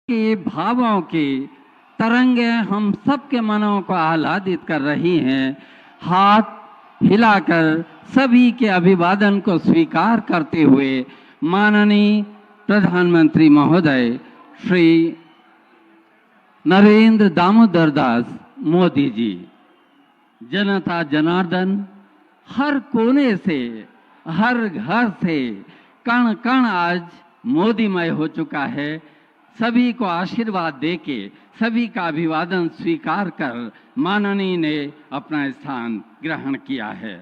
के भावों की तरंगे हम सबके मनों को आह्लादित कर रही हैं। हाथ हिलाकर सभी के अभिवादन को स्वीकार करते हुए माननीय प्रधानमंत्री महोदय श्री नरेंद्र दामोदर दास मोदी जी, जनता जनार्दन हर कोने से, हर घर से कण कण आज मोदीमय हो चुका है। सभी को आशीर्वाद देके, सभी का अभिवादन स्वीकार कर माननीय ने अपना स्थान ग्रहण किया है।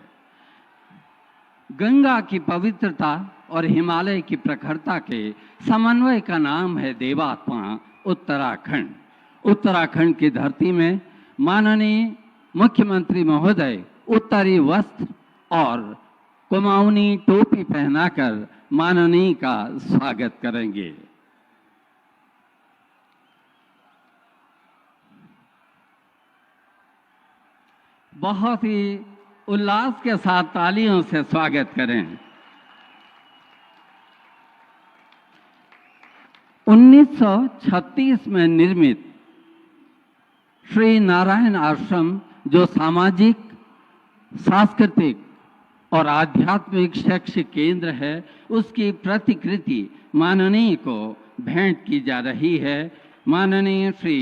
गंगा की पवित्रता और हिमालय की प्रखरता के समन्वय का नाम है देवात्मा उत्तराखंड। उत्तराखंड की धरती में माननीय मुख्यमंत्री महोदय उत्तरी वस्त्र और कुमाऊनी टोपी पहनाकर माननीय का स्वागत करेंगे। बहुत ही उल्लास के साथ तालियों से स्वागत करें। 1936 में निर्मित श्री नारायण आश्रम, जो सामाजिक, सांस्कृतिक और आध्यात्मिक शैक्षिक केंद्र है, उसकी प्रतिकृति माननीय को भेंट की जा रही है। माननीय श्री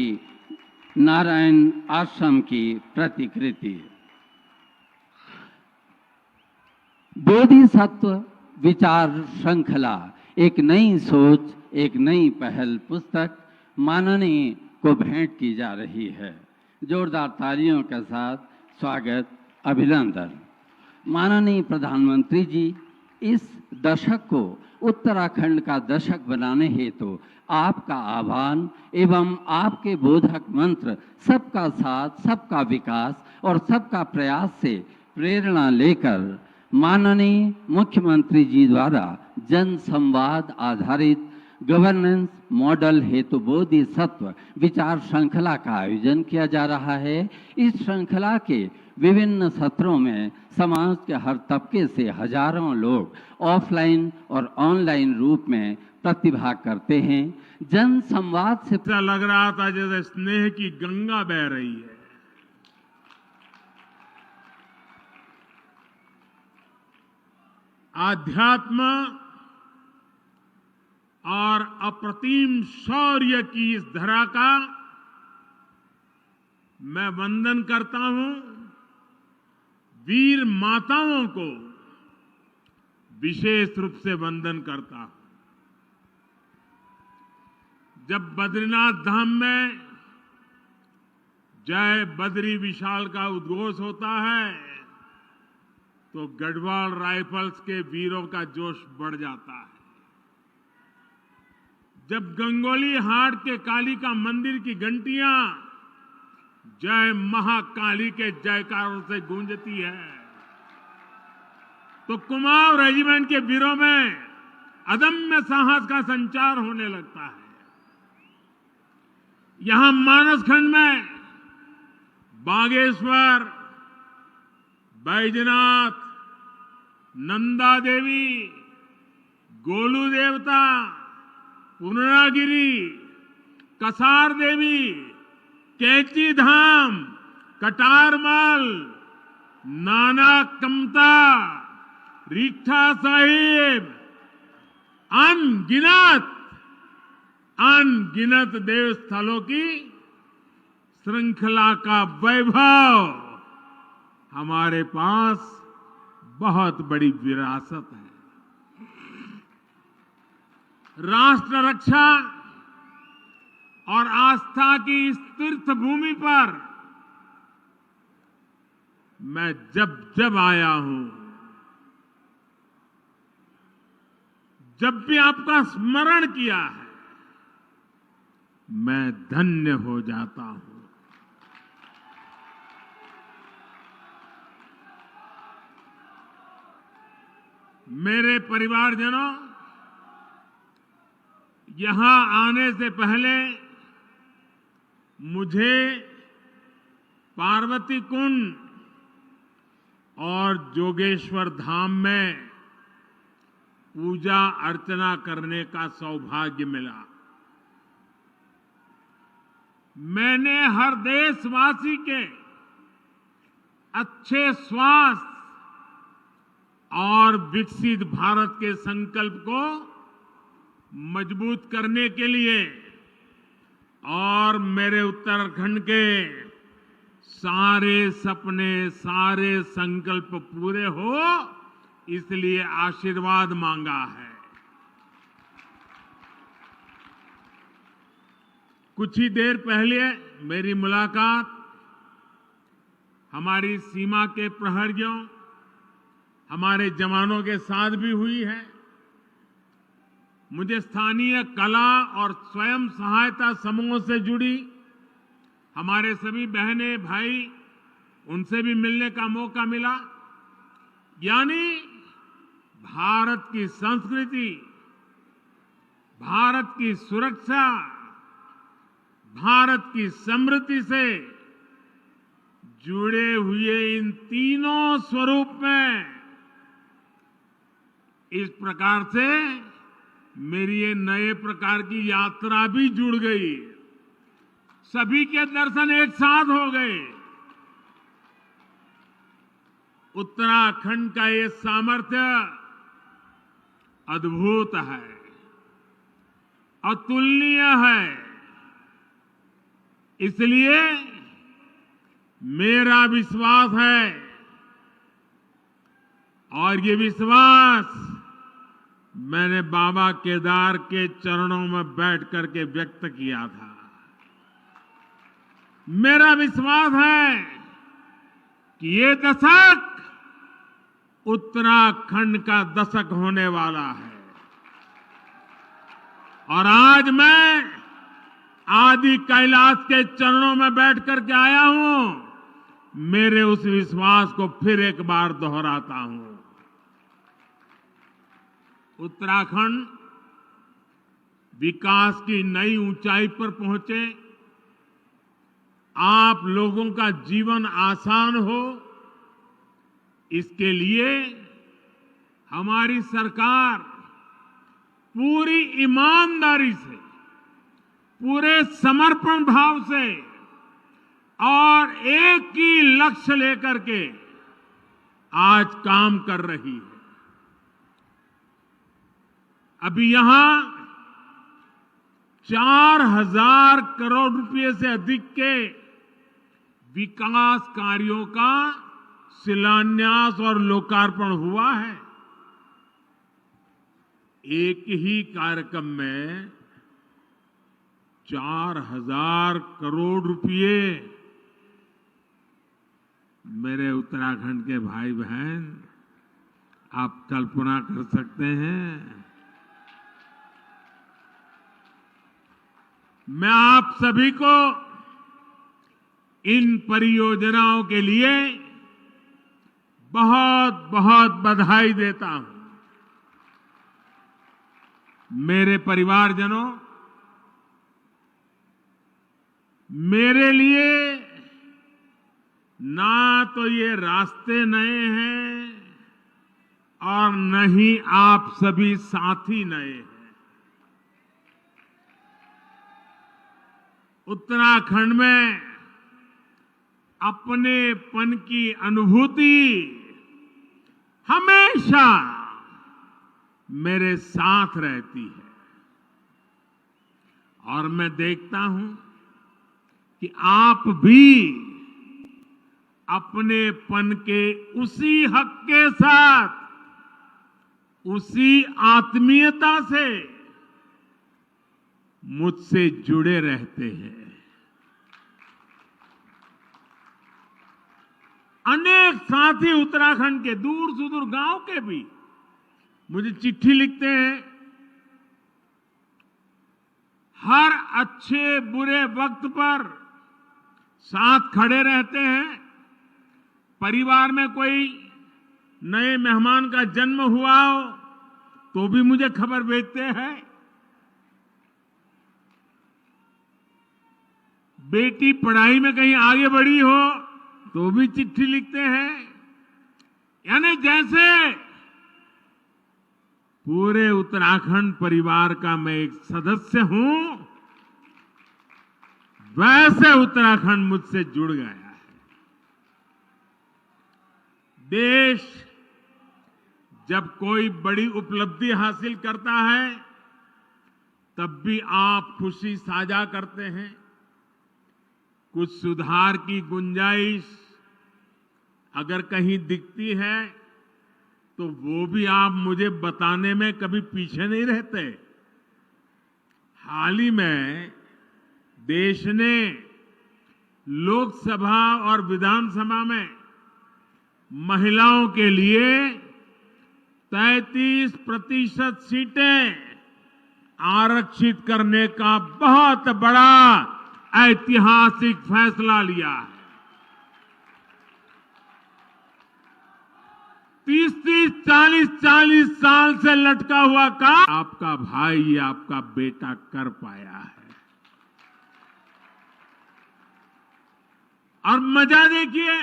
नारायण आश्रम की प्रतिकृति। बोधिसत्व विचार श्रृंखला, एक नई सोच, एक नई पहल पुस्तक माननीय को भेंट की जा रही है। जोरदार तालियों के साथ स्वागत, अभिनंदन। माननीय प्रधानमंत्री जी, इस दशक को उत्तराखंड का दशक बनाने हेतु आपका आह्वान एवं आपके बोधक मंत्र सबका साथ, सबका विकास और सबका प्रयास से प्रेरणा लेकर माननीय मुख्यमंत्री जी द्वारा जन संवाद आधारित गवर्नेंस मॉडल हेतु बोधिसत्व विचार श्रृंखला का आयोजन किया जा रहा है। इस श्रृंखला के विभिन्न सत्रों में समाज के हर तबके से हजारों लोग ऑफलाइन और ऑनलाइन रूप में प्रतिभाग करते हैं। जन संवाद से ऐसा लग रहा था जैसे स्नेह की गंगा बह रही है। आध्यात्म और अप्रतिम शौर्य की इस धरा का मैं वंदन करता हूं। वीर माताओं को विशेष रूप से वंदन करता हूं। जब बद्रीनाथ धाम में जय बद्री विशाल का उद्घोष होता है तो गढ़वाल राइफल्स के वीरों का जोश बढ़ जाता है। जब गंगोली हाट के कालिका मंदिर की घंटियां जय महाकाली के जयकारों से गूंजती है तो कुमाऊं रेजिमेंट के वीरों में अदम्य साहस का संचार होने लगता है। यहां मानसखंड में बागेश्वर, बैजनाथ, नंदा देवी, गोलू देवता, पूर्णागिरी, कसार देवी, कैची धाम, कटारमल, नाना कमता, रीठा साहिब, अनगिनत देव स्थलों की श्रृंखला का वैभव हमारे पास बहुत बड़ी विरासत है। राष्ट्र रक्षा और आस्था की इस तीर्थ भूमि पर मैं जब जब आया हूं, जब भी आपका स्मरण किया है, मैं धन्य हो जाता हूं। मेरे परिवारजनों, यहां आने से पहले मुझे पार्वती कुंड और जोगेश्वर धाम में पूजा अर्चना करने का सौभाग्य मिला। मैंने हर देशवासी के अच्छे स्वास्थ्य और विकसित भारत के संकल्प को मजबूत करने के लिए और मेरे उत्तराखंड के सारे सपने, सारे संकल्प पूरे हो, इसलिए आशीर्वाद मांगा है। कुछ ही देर पहले मेरी मुलाकात हमारी सीमा के प्रहरियों, हमारे जवानों के साथ भी हुई है। मुझे स्थानीय कला और स्वयं सहायता समूहों से जुड़ी हमारे सभी बहनें भाई, उनसे भी मिलने का मौका मिला। यानी भारत की संस्कृति, भारत की सुरक्षा, भारत की समृद्धि से जुड़े हुए इन तीनों स्वरूप में इस प्रकार से मेरी ये नए प्रकार की यात्रा भी जुड़ गई। सभी के दर्शन एक साथ हो गए। उत्तराखंड का ये सामर्थ्य अद्भुत है, अतुलनीय है। इसलिए मेरा विश्वास है, और ये विश्वास मैंने बाबा केदार के चरणों में बैठ करके व्यक्त किया था। मेरा विश्वास है कि ये दशक उत्तराखंड का दशक होने वाला है, और आज मैं आदि कैलाश के चरणों में बैठ करके आया हूं। मेरे उस विश्वास को फिर एक बार दोहराता हूं। उत्तराखंड विकास की नई ऊंचाई पर पहुंचे, आप लोगों का जीवन आसान हो, इसके लिए हमारी सरकार पूरी ईमानदारी से, पूरे समर्पण भाव से और एक ही लक्ष्य लेकर के आज काम कर रही है। अभी यहां 4,000 करोड़ रुपए से अधिक के विकास कार्यों का शिलान्यास और लोकार्पण हुआ है। एक ही कार्यक्रम में 4,000 करोड़ रुपए। मेरे उत्तराखंड के भाई बहन, आप कल्पना कर सकते हैं। मैं आप सभी को इन परियोजनाओं के लिए बहुत बहुत बधाई देता हूं। मेरे परिवारजनों, मेरे लिए ना तो ये रास्ते नए हैं और न ही आप सभी साथी नए हैं। उत्तराखंड में अपनेपन की अनुभूति हमेशा मेरे साथ रहती है, और मैं देखता हूं कि आप भी अपनेपन के उसी हक के साथ, उसी आत्मीयता से मुझसे जुड़े रहते हैं। अनेक साथी उत्तराखंड के दूर सुदूर गांव के भी मुझे चिट्ठी लिखते हैं। हर अच्छे बुरे वक्त पर साथ खड़े रहते हैं। परिवार में कोई नए मेहमान का जन्म हुआ हो तो भी मुझे खबर भेजते हैं। बेटी पढ़ाई में कहीं आगे बढ़ी हो तो भी चिट्ठी लिखते हैं। यानी जैसे पूरे उत्तराखंड परिवार का मैं एक सदस्य हूं, वैसे उत्तराखंड मुझसे जुड़ गया है। देश जब कोई बड़ी उपलब्धि हासिल करता है तब भी आप खुशी साझा करते हैं। कुछ सुधार की गुंजाइश अगर कहीं दिखती है तो वो भी आप मुझे बताने में कभी पीछे नहीं रहते। हाल ही में देश ने लोकसभा और विधानसभा में महिलाओं के लिए 33% सीटें आरक्षित करने का बहुत बड़ा ऐतिहासिक फैसला लिया है। 30-40 साल से लटका हुआ काम आपका भाई, आपका बेटा कर पाया है। और मजा देखिए,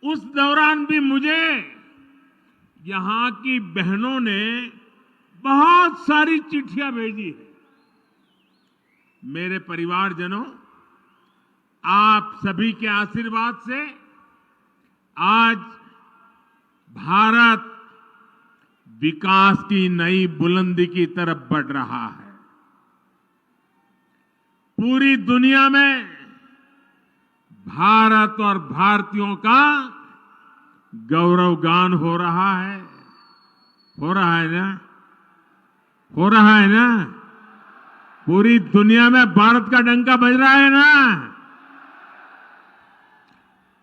उस दौरान भी मुझे यहां की बहनों ने बहुत सारी चिट्ठियां भेजी है। मेरे परिवारजनों, आप सभी के आशीर्वाद से आज भारत विकास की नई बुलंदी की तरफ बढ़ रहा है। पूरी दुनिया में भारत और भारतीयों का गौरवगान हो रहा है। हो रहा है ना? हो रहा है ना? पूरी दुनिया में भारत का डंका बज रहा है ना?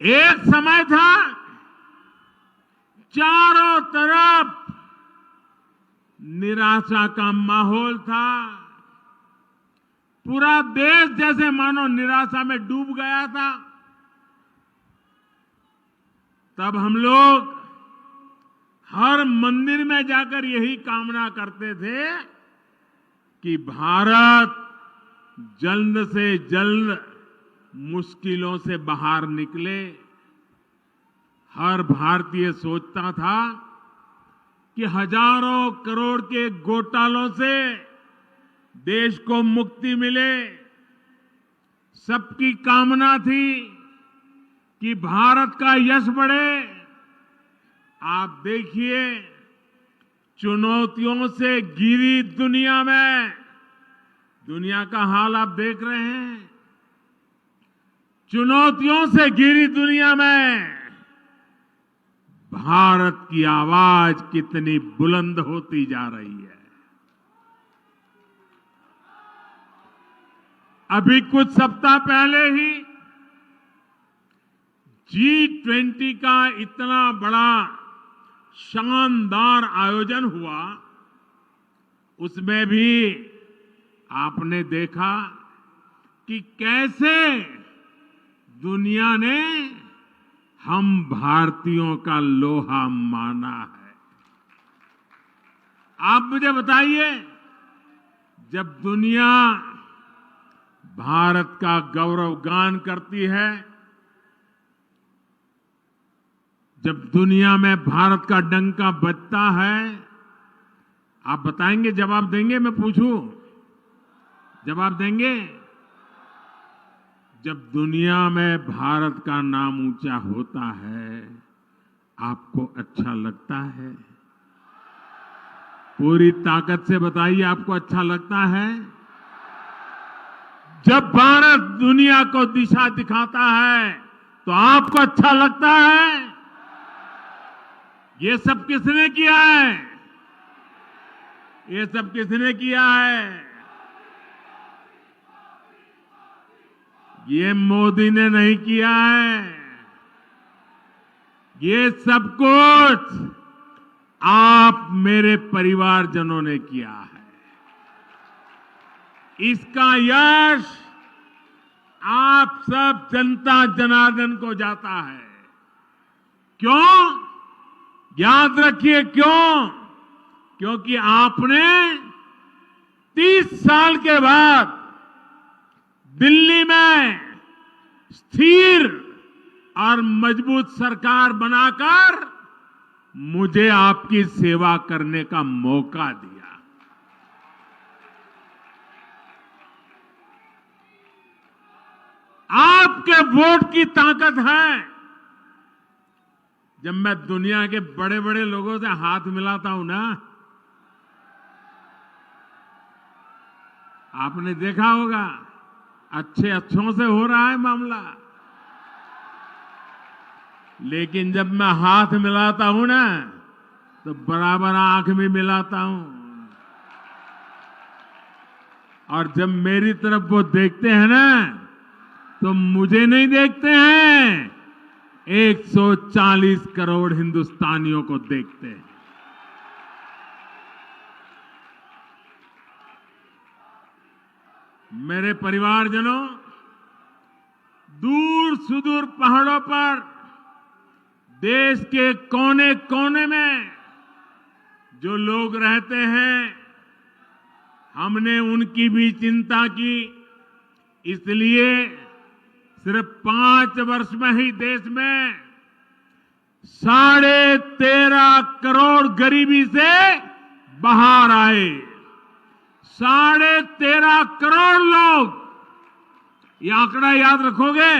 एक समय था चारों तरफ निराशा का माहौल था। पूरा देश जैसे मानो निराशा में डूब गया था। तब हम लोग हर मंदिर में जाकर यही कामना करते थे कि भारत जल्द से जल्द मुश्किलों से बाहर निकले। हर भारतीय सोचता था कि हजारों करोड़ के घोटालों से देश को मुक्ति मिले। सबकी कामना थी कि भारत का यश बढ़े। आप देखिए, चुनौतियों से घिरी दुनिया में, दुनिया का हाल आप देख रहे हैं। चुनौतियों से घिरी दुनिया में भारत की आवाज कितनी बुलंद होती जा रही है। अभी कुछ सप्ताह पहले ही G20 का इतना बड़ा शानदार आयोजन हुआ। उसमें भी आपने देखा कि कैसे दुनिया ने हम भारतीयों का लोहा माना है। आप मुझे बताइए, जब दुनिया भारत का गौरवगान करती है, जब दुनिया में भारत का डंका बजता है, आप बताएंगे, जवाब देंगे? मैं पूछूं, जवाब देंगे? जब दुनिया में भारत का नाम ऊंचा होता है, आपको अच्छा लगता है? पूरी ताकत से बताइए, आपको अच्छा लगता है? जब भारत दुनिया को दिशा दिखाता है तो आपको अच्छा लगता है? ये सब किसने किया है? ये सब किसने किया है? ये मोदी ने नहीं किया है। ये सब कुछ आप मेरे परिवारजनों ने किया है। इसका यश आप सब जनता जनार्दन को जाता है। क्यों? याद रखिए क्यों? क्योंकि आपने 30 साल के बाद दिल्ली में स्थिर और मजबूत सरकार बनाकर मुझे आपकी सेवा करने का मौका दिया। आपके वोट की ताकत है। जब मैं दुनिया के बड़े बड़े लोगों से हाथ मिलाता हूं ना, आपने देखा होगा अच्छों से हो रहा है मामला, लेकिन जब मैं हाथ मिलाता हूं ना तो बराबर आंख भी मिलाता हूं, और जब मेरी तरफ वो देखते हैं ना तो मुझे नहीं देखते हैं, 140 करोड़ हिंदुस्तानियों को देखते हैं। मेरे परिवारजनों, दूर सुदूर पहाड़ों पर देश के कोने कोने में जो लोग रहते हैं, हमने उनकी भी चिंता की। इसलिए सिर्फ 5 वर्ष में ही देश में 13.5 करोड़ गरीबी से बाहर आए। 13.5 करोड़ लोग, ये आंकड़ा याद रखोगे?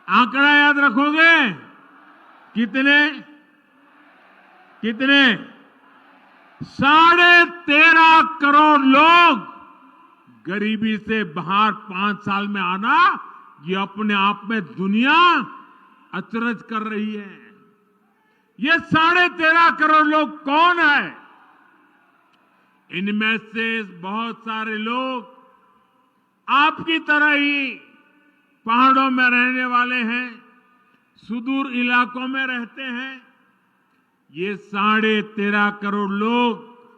आंकड़ा याद रखोगे? कितने? 13.5 करोड़ लोग गरीबी से बाहर 5 साल में आना, ये अपने आप में दुनिया अचरज कर रही है। ये 13.5 करोड़ लोग कौन है? इनमें से बहुत सारे लोग आपकी तरह ही पहाड़ों में रहने वाले हैं, सुदूर इलाकों में रहते हैं। ये 13.5 करोड़ लोग